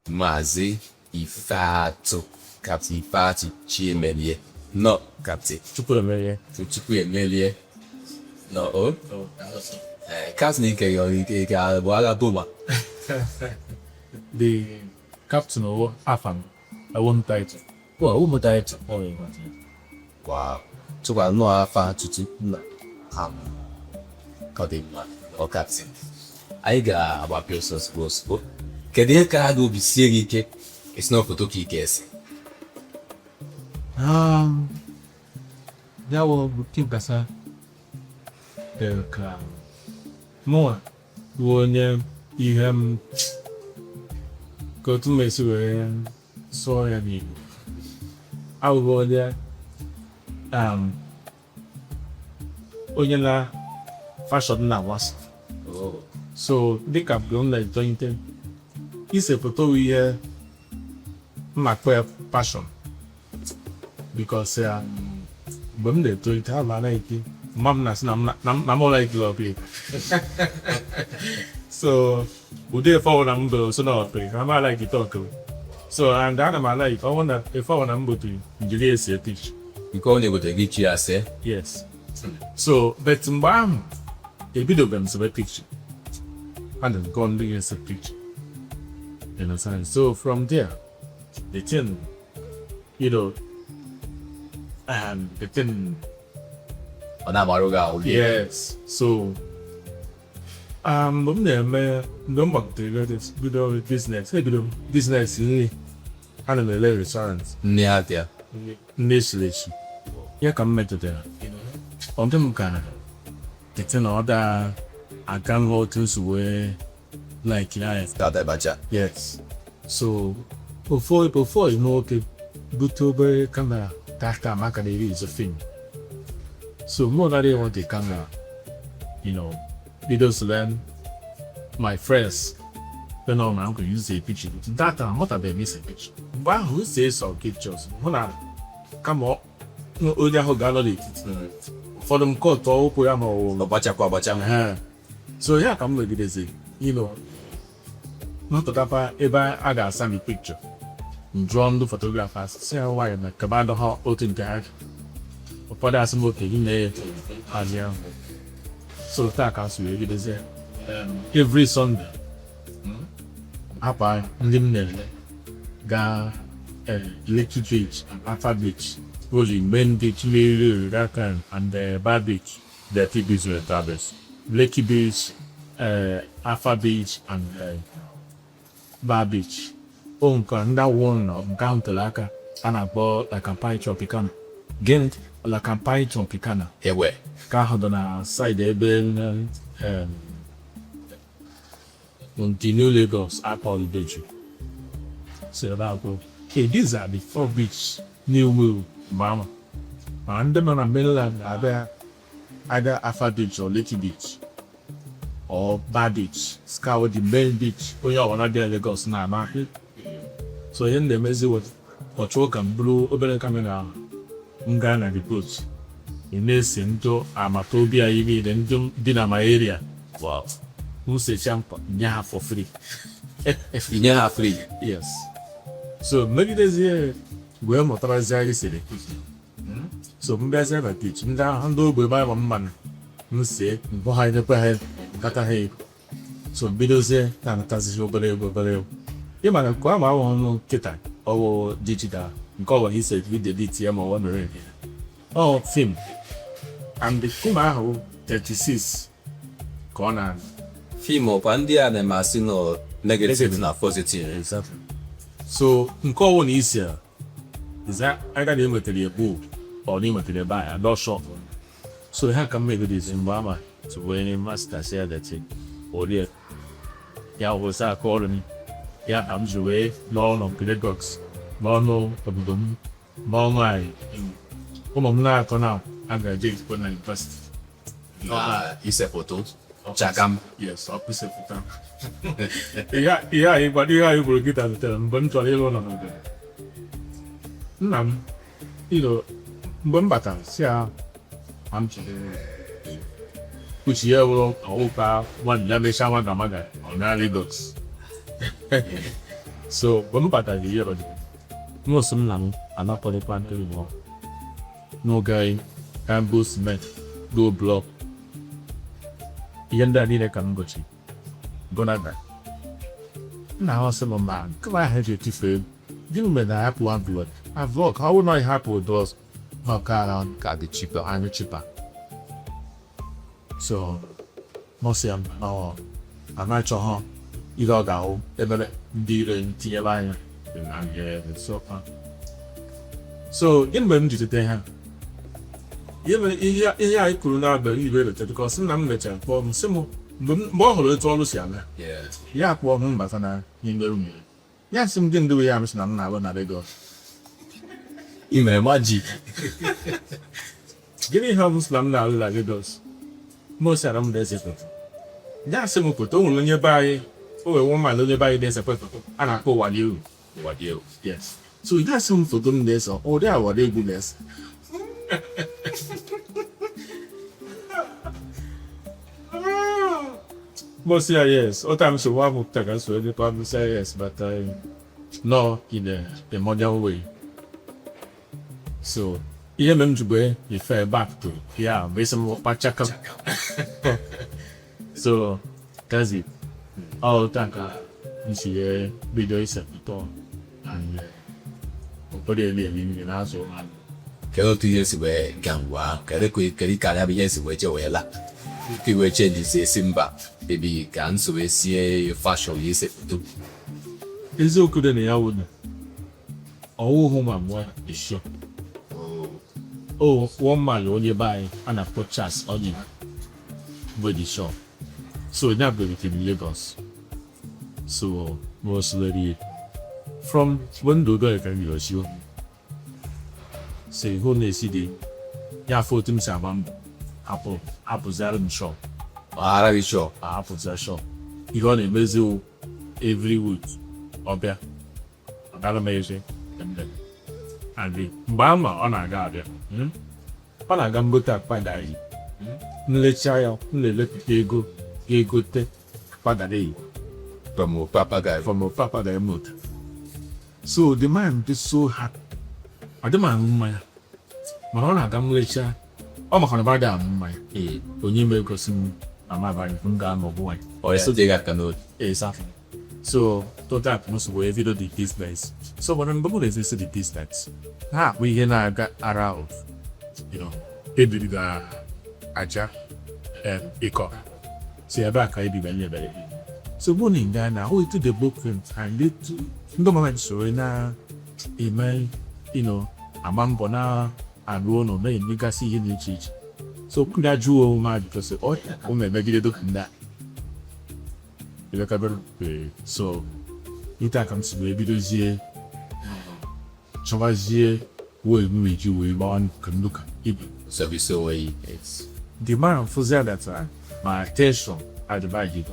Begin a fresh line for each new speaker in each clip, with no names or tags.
Mazi Ifeatu, Captain Ifeatu Chiemelie. No, Captain.
Chiemelie.
Chiemelie. No, oh. Captain Ike Wala Buma.
The captain of Afam. I won't title. Well, who would title?
Wow. So I know Ifeatu Kodima or Captain. I got about persons was. Kedu ihe ka ha ga-obi sie gị ike esi na foto ka ị ga-ese?
Ya wo bukim kasa ka mụnwa bụ onye ihe m ka otu m esi were sụọ ya n'Igbo. Abụbụ onye na fashion na-agbasa. So dịka mgbe m na-etonite ise foto ihe mmakpe passion because mgbe m na-etolite ha ma anaghị mma m na-asị na m like love so ụdị efe ọwụ na m bụ so na ọpịrị ha ma like talk so and ana m like ọwụ na efe ọwụ na m bụtụrụ njiri esi teach
nke onye gotere gị chi ase.
Yes. So but mgbe ahụ ebidobe m sebe picture and then go ndị ese picture. You understand? So from there, the thing, the thing. Yes. So, business really, and a little restaurants.
Near there.
Initially, yeah, come met there. On them Canada, the thing order, I can't go to where. Like yes. So before you know, okay, YouTube camera IGBO-AMAKA is a thing. So more than they want the camera, videos learn my friends. Then I'm going to use a picture. That I'm not a miss a picture. But who says some pictures? When I come up, no other who gallery. For them cut all poema. So yeah, come with this. Not that ever I got some picture. Drawn the photographers, say why na kabado how open guard. For that some in there and yeah. So that as we did say every Sunday. Apa limne ga Lekki Beach and Alpha Beach. Only main beach, Rakan and the Bad Beach. The two beaches were traversed. Lekki Beach, Alpha Beach and Bad Beach. That one of Counter and I bought like a pie tropicana. Get like a pie tropicana.
Here where?
Kahadona side eben Continue Lagos, Apple Beach. So that go. Hey, these are the 4 beach new move, Mama. And them on a mainland either Alpha Beach or Lekki Beach. Or Bad Beach, scour the main beach. Oh, yeah, we're not there Lagos now, market. So in the messy what chalk and blue open camera, Ngana the boats. In this into Amatobia, you then dinner my area.
Wow.
Who say champ nya for free?
If you nya free,
yes. So maybe there's here where motorized city. So maybe I a teach. Mda handle by my man. Say, behind the head. So videos there, and that's over. You might go on Kita or digital. Go he said with the DTM or 1 million. Oh, film. And the Kumaho 36 corner.
Film of India and Masino negative and positive.
Exactly. So, Nko one easier. Is that I got him with the book or him with the buy, I'm not sure. So, how can make this in Bama? So when a master said that it, oh dear, yeah, was that calling? Yeah, I'm the way, no, no, the dogs, no, of them, no, my, not for now, I'm going to take one and first.
Is a photo. Chagam.
Yes, opposite photo. Yeah, but you will get at the bun to a little on the Nam, Bumbata, yeah, I'm which year will one Lamisha Mamaga on Lagos. So when batara ihe ọdị n'osu nna m anakọrịkwa ndị Igbo n'oge kambo cement go block ihe ndị a niile ka m gochi gonada nna ha sị m ma nkịta ahụ eji etufe gịnị mere na hapụ one block avlog how will not hapụ those maka ka dị cheaper and cheaper so mọsị ya anaghịchọ ha ihe ọ ga-ahụ ebere ndị ire tinyere anya so gịnị mgbe m jidete ha ihe anyị kwuru n'abalị ibe leta ka ọ sị na m mechara kpọọ m sị m mgbe ọ hụrụ etu ọrụ si ama ya kpọọ m mbata na n'ime mmiri ya sị m gị ndị we ya amịsị na m na-alụ na Lagos
Ime magic.
gịnị ihe ọ bụ sị na m na-alụ na Lagos mosara m na-ese foto ya sị m foto o nwere onye be anyị o wee nwe mmadụ onye be anyị na-ese foto a na-akpọ Wadielu. Yes. So ya sị m foto m na-ese ụdị awara egwu na-ese Most yes, all times so one take us to the public say yes, but no in a modern way. So here memjube he fell back to basically pachaka. So that's it. All thank you see video is a to and really na so
Kedu tu yesi we gangwa, kedi kala bi yesi we jewela. Ki we change se simba, ebi kan so we sie fashion yesi tu.
eziokwu dị na ya wụ na ọwụhụ ma mụọ isho one man onye be anyị a na-akpọ Charles onye bụ the shop so onye abụghị in Lagos so mostly from when do go can you show say who na-esi dị ya foto m si agba mbọ apụzara m shop
Ara sure.
apụzara shop ihe ọ na-emezi every week ọbịa ọgara m eze adị mgbe ama ọ na-aga abịa ọ na-aga mgote akpada yi nlecha ya nlelepụta ego ga-egote akpada yi
From
papa guy mood so the man is so happy ọ dị m aṅụ mmanya mana ọ na-aga nlecha ọ maka na bada aṅụ mmanya onye ma egosi m amabaghị m ga-anọ bụ anyị
Or so they got canoe.
exactly. So total most we video the distance. So when people they see the distance, we can get around, it did the aja eco. See back I be very. So one in Ghana, who to the book and they to no moment so na email, a man bona and one or name you can see in the church. So could I do my because maybe they do that. So, it comes to maybe those years. Chavazier will meet you with one can look at
So we saw it's
the man for that my attention at the bag.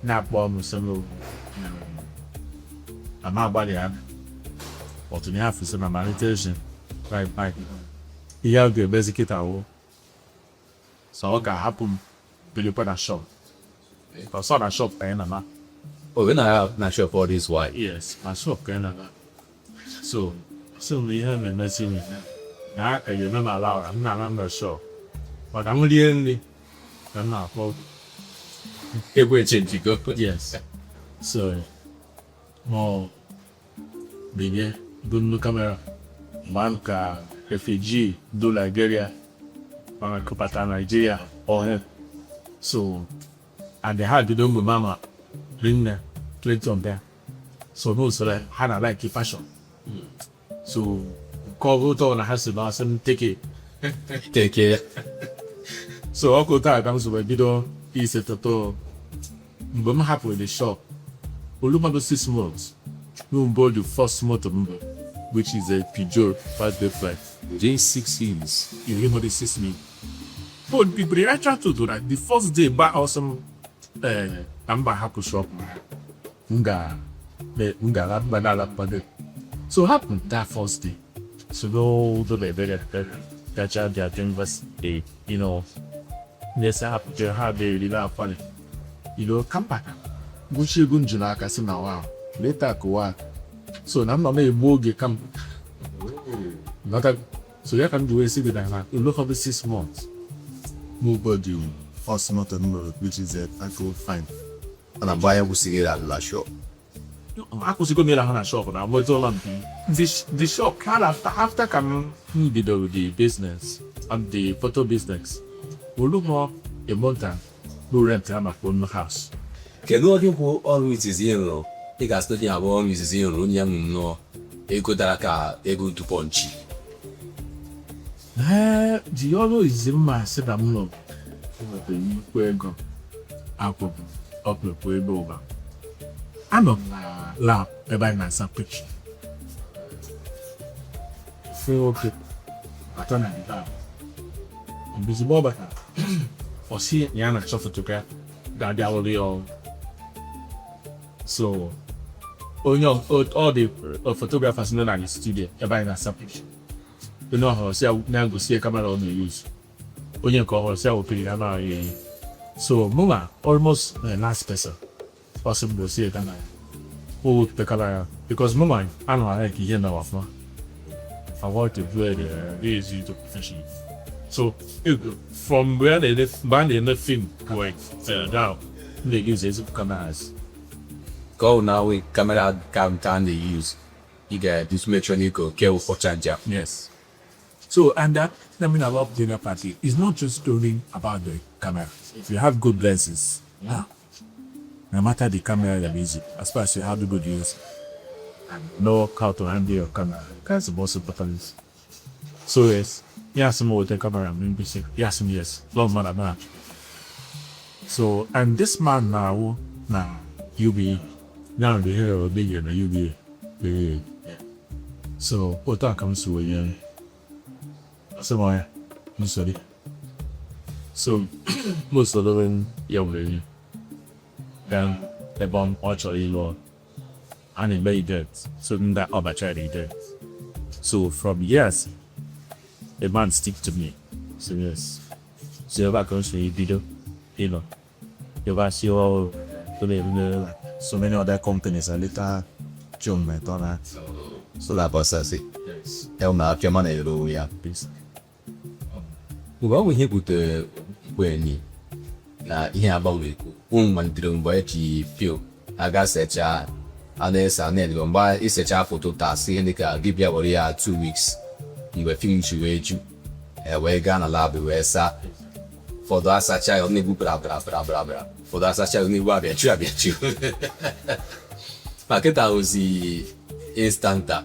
Not bomb some I'm not body up. But in half is my meditation. Right back. He have the basic it out. So what can happen? Will you put a shop? If I saw that shop,
when I have not sure for this why.
yes, my shop, so we have a message. I remember allowed, I'm not sure. But I'm really, I'm not.
If we change it go.
Yes. So, more big, don't look camera. Manka, refugee, do Nigeria, Manka, Nigeria, or so. And they had to do with mama bring the plates on there. So no, so that had a like fashion. So call go to house about some take it.
Take care.
So Uncle Tag comes with a video, he said to I'm happy with the shop. Oluma 6 months. We bought the first motor, which is a Peugeot 505.
J6 years.
You remember the 6 me. But people I tried to do that. The first day buy awesome amba hapu shop nga banana pande so happened that first day so go to the very catch out their university they say happen to have they really funny come back go she gunjuna kasi na wow later kụwa. So na m nọ na-egbu oge kam. So ya ka m ji wee sị gị na look of the 6 months.
Nobody us not anymore, which is I feel fine.
And I'm buying with cigarette at the shop.
Akwụsịgo m ịra ha na shop na nwetụla m the shop kind of after ka m bidoro the business and the photo business. We look more a month and no rent ha maka own house.
Kedu ọdị bụ ọrụ izizi ịrụ? Ị ga-asị dị abụọ ọrụ izizi ịrụ onye m nnọọ ego dara ka ego duponchi.
The ọrụ izizi mma sị na m nọ nwetara nnukwu ego akwụkwọ ọpụpụ ebe ụba. Anọ m na lab ebe anyị na-asa picture. Okay. Atọ na lab. Mbizigbo ọbata. Osi ya na-achọ photograph ga-adị alụrụ ya ọrụ. So, all the photographers nọ na the studio ebe anyị na-asa picture. Onye ọhụrụ si na-egosi kamera ọ na-use. Onye nke ọhụrụ si wepụrụ ya na-ahụ. So, mụnwa almost the last person. Possible see it and I the color because mama I don't like here now after I want to do it easy to profession. So from where they band in the film going down they use it cameras.
Go now with camera down they use. You get this make sure you go care for charger.
Yes. So and that I mean about dinner party is not just only about the camera. If you have good lenses, no matter the camera you're using, as far as you have the good use and know how to handle your camera, that's the most important. So yes, some with the camera, maybe say yes, long man man. So and this man now UB now the hero bigger than UB. So what that comes to again? Somewhere, sorry. So most of them young. Then they bomb actually low and it made it so that arbitrary did. So from years the man stick to me. So yes. So if I can say video, if I see all
So many other companies are later John met on that.
So that was it.
yes.
Help me out your money, yeah.
Peace.
Well, we here with the when na ihe agbanwe malitere mgbe eji pio aga secha ana-ese ana-edego mgbe isecha foto tasị ihe dịka dibịa were ya 2 weeks mgbe finish wee ju wee gaa na lab wee saa ụfọdụ asacha ya ọ na-egbu bra ụfọdụ asacha ya ọ na-egbu abịachu ma kịta ozi instanta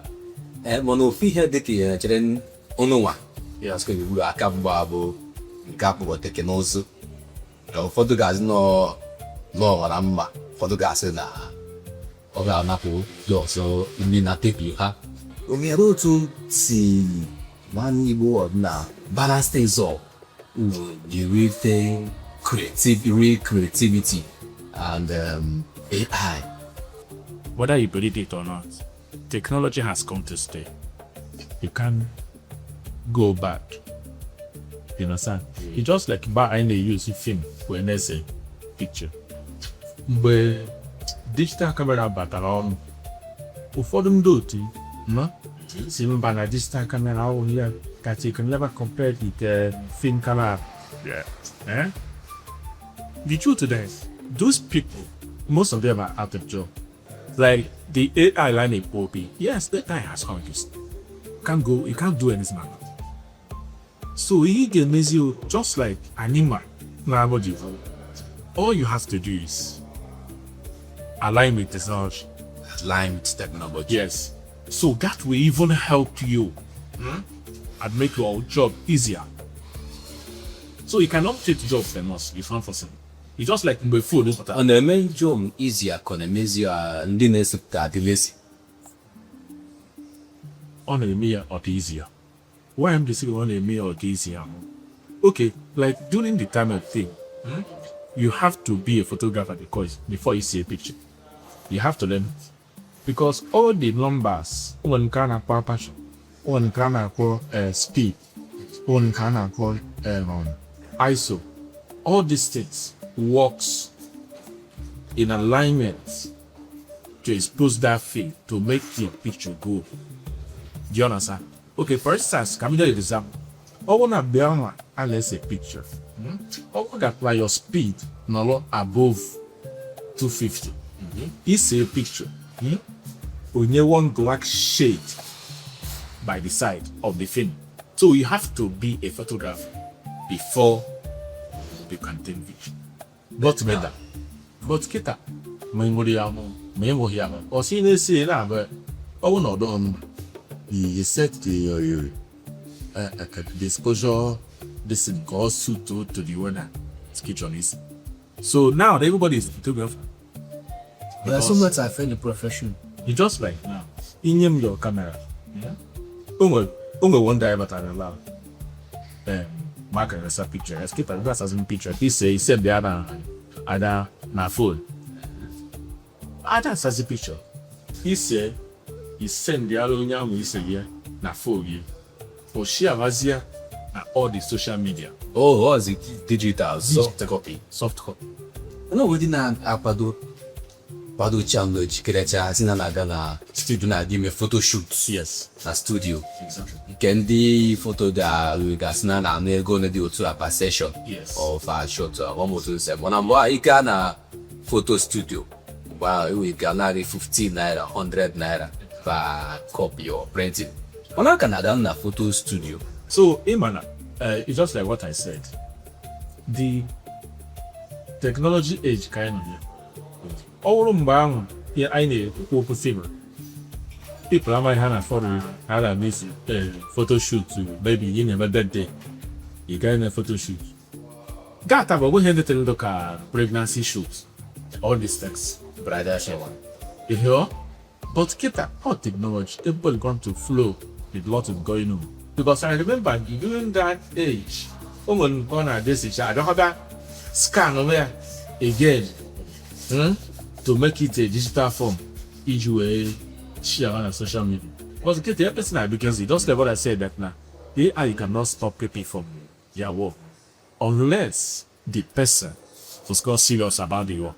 mana ofu ihe dịka ihe chere ọnụnwa ya sịkwa iwu aka mgba bụ nke akpụkpọ teknụzụ ụfọdụ ga-asị n'ọghara mma ụfọdụ ga-asị na ọ ga-anapụ ndị ọzọ ndị na tebụl ha omere otu si nwanne Igbo ọdịna balance things up the real thing creativity and AI.
Whether you believe it or not, technology has come to stay. You can't go back. You understand? It's just like back in the use film when they say picture. But digital camera batara on. Ụfọdụ ndị otu si mba na digital camera ahụ ya that you can never compare with the film camera. Yeah. The truth is, those people, most of them are out of job. Like the AI line in OP, yes, the AI has conquest. You can't do anything about it. So he can measure you just like animal. All you have to do is align with technology.
Align with technology.
Yes. So that will even help you and make your job easier. So you cannot take jobs from us if unforeseen. It's just like before.
On the main job easier, can easier and then it's lazy.
On a mere or easier. Why am I saying on a mere or easier? Okay, like during the time of thing, you have to be a photographer before you see a picture. You have to learn it. Because all the numbers, one can acquire one can acquire speed, one can acquire ISO, all these things works in alignment to expose that thing to make the picture go. Do you understand? Okay, for instance, can we do an example? I want to be on unless a picture. I want to apply your speed no above 250. It's a picture. Only one black shade by the side of the film. So you have to be a photographer before you can take picture. But better. But kita memory or see this but oh no don't
You set the disclosure this goes suit to the owner.
it's kitchen is. So now everybody is photographer.
But so much I find the profession.
You just like now. In your camera. Yeah. Ungo one day but I allow. Mark as a picture. Let's keep that as a picture. He said the other na phone. Other as a picture. He said he sent the other young he said yeah na phone. For share vazia na all the social media.
Oh, what is it? Digital, soft copy.
Soft copy.
Ano wedi na akwado channel jikrecha sina na aga na studio na di me photo shoot.
Yes.
Na studio.
Exactly.
Kendi photo da luga sina na nego na di otu apa session.
Yes.
Of a shot. One more to say. Mona mwa ika na photo studio. Wow, we can na 15 naira, 100 naira per copy or printing. Mona kana down na photo studio.
So, Imana, it's just like what I said. The technology age kind of here. All bang here I need to film. People are my hand for had a miss photo shoot to maybe you never that day. You got a photo shoot. Got about we had to look at pregnancy shoots. All these things.
Brother shower.
You hear? But kita how technology people going to flow with lot of going on. Because I remember during that age, woman gonna this age, I don't have that scan over again to make it a digital form. IGBO share on social media. Because get the person because it does what I said that now AI cannot stop people from their work unless the person was got serious about the work.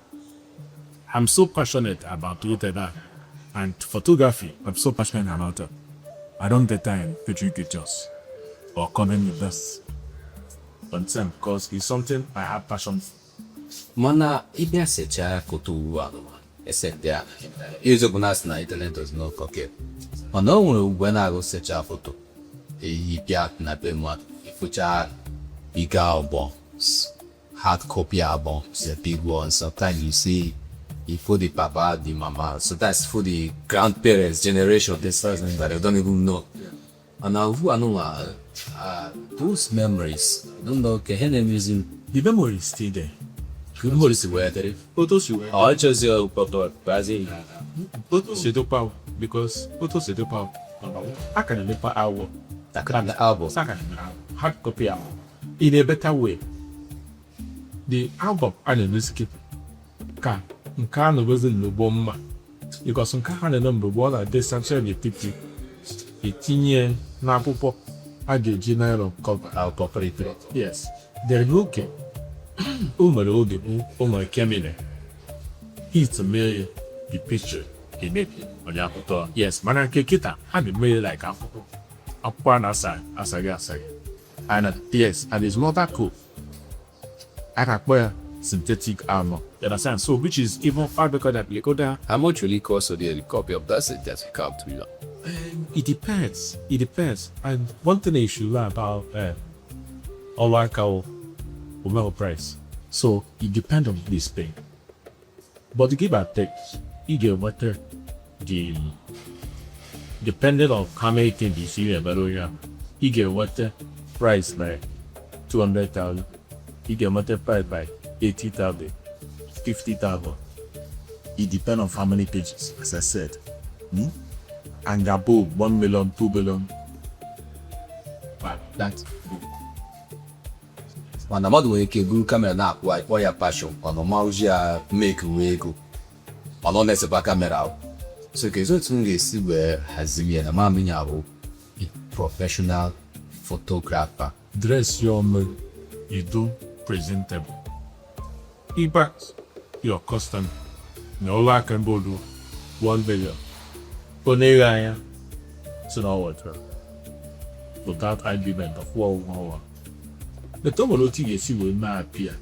I'm so passionate about that and photography. I'm so passionate about it. I don't get time to drink pictures or comment with this content because it's something I have passion for.
Mana ibia secha koto ano esentia izo bunas na internet does not cocker. Mana when I go secha photo ibia na be mo ifucha big albums, hard copy albums, the big ones. Sometimes you see for the papa, the mama, so that's for the grandparents generation of this person that I don't even know. And now who I know those memories. I don't know using
The memory is still there.
good memories were there.
Photos you were.
I just Brazil.
Photos you do power because photos you do power. I can make per hour.
That kind of album.
Hard copy album in a better way. The album and the music can no wasn't no bomb because some kind of number one at this actually 50 18 na popo I get general cover
I'll cooperate.
yes they're looking Chiemelie it's a million the picture in it on your photo yes man kita I be made like a photo up one aside and yes and it's not that cool I can wear synthetic armor. You understand? So which is even far better than Lekoda.
How much will it cost to the copy of that synthetic come to you?
It depends. It depends. And one thing you should learn about OLU metal price. So it depends on this thing. But to give a text, you get what the depending on how many things you see about you get what the price like 200,000. You get multiplied by 80,000, 50,000.
It depends on how many pages, as I said. And above 1 million, 2 billion.
Wow, that's
Mana mmadụ nwere ike buru kamera na-akwụ akpọ ya passion ọnụ mauji ya make uwe ego ọnụ na-esepa kamera ahụ so ka ezo otu m ga-esi wee haziri ya na mamịnya bụ professional photographer.
dress your man, you do presentable. Impact your custom. No lack and bodo. 1 million. Onye anya so na water. Without argument of war. The tomoloti yesi will not appear.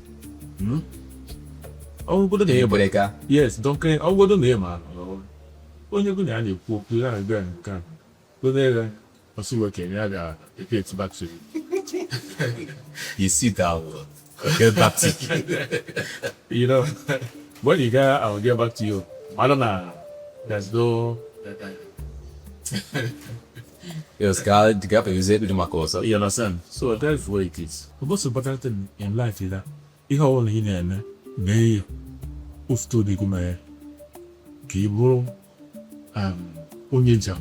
Oh, good
Ihe
name.
breka.
Yes, don't care. Oh, good name, man. Onye go na na-ekwu okwu ya na-aga nke a. Onye ga ọsị nwoke ya ga-get back to you.
You sit down. Get back to you.
You know, when you get, I'll get back to you. I don't know. There's no.
Yo, Scar, the gap is it with my course.
You understand? So that's what it is. The most important thing in life is that ihe ọbụla ị na-eme mee ya otu obi gị mee ka ị bụrụ onye njem